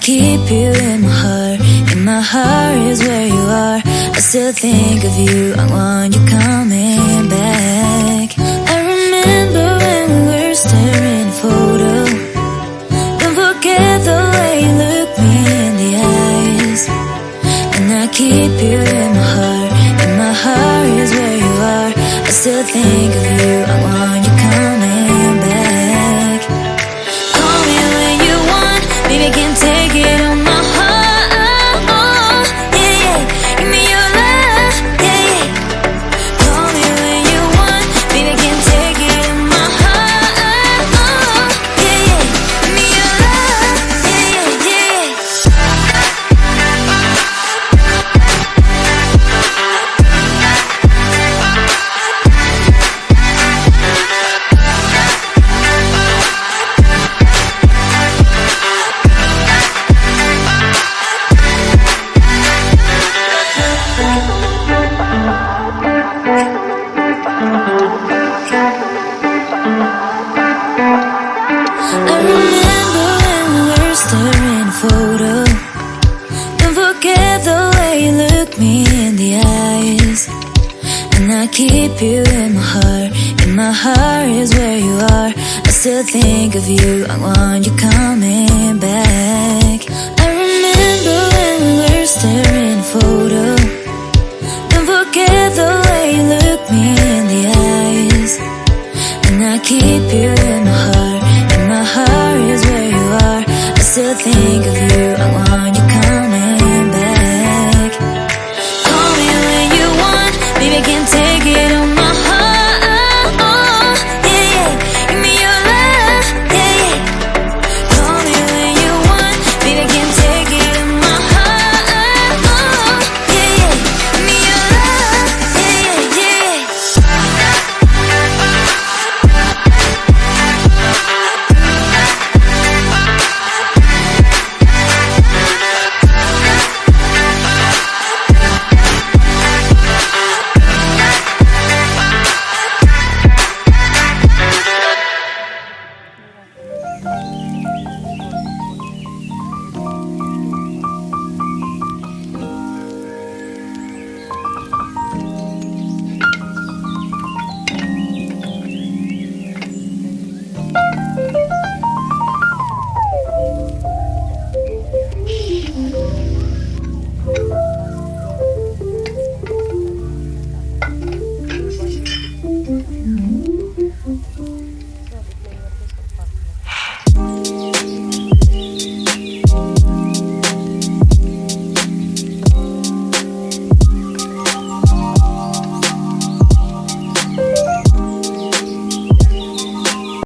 keep you in my heart. In my heart is where you are. I still think of you. I want you coming back. I remember when we were staring at a photo. Don't forget the way you look me in the eyes. And I keep you in my heart. In my heart is where you are. I still think of you. I want you coming back. Call me when you want. Baby, I can't take it on my heart. Yeah, yeah. Give me your love. Yeah, yeah. Call me when you want. Baby, I can't take it on my heart. Yeah, yeah. Give me your love. Yeah, yeah, yeah. I remember when we were staring at a photo. Don't forget the way you look me in the eyes. And I keep you in my heart. In my heart is where you are. I still think of you. I want you coming back. I remember when we were staring at a photo. Don't forget the way you look me in the eyes. And I keep you in my heart. In my heart is where you are. I still think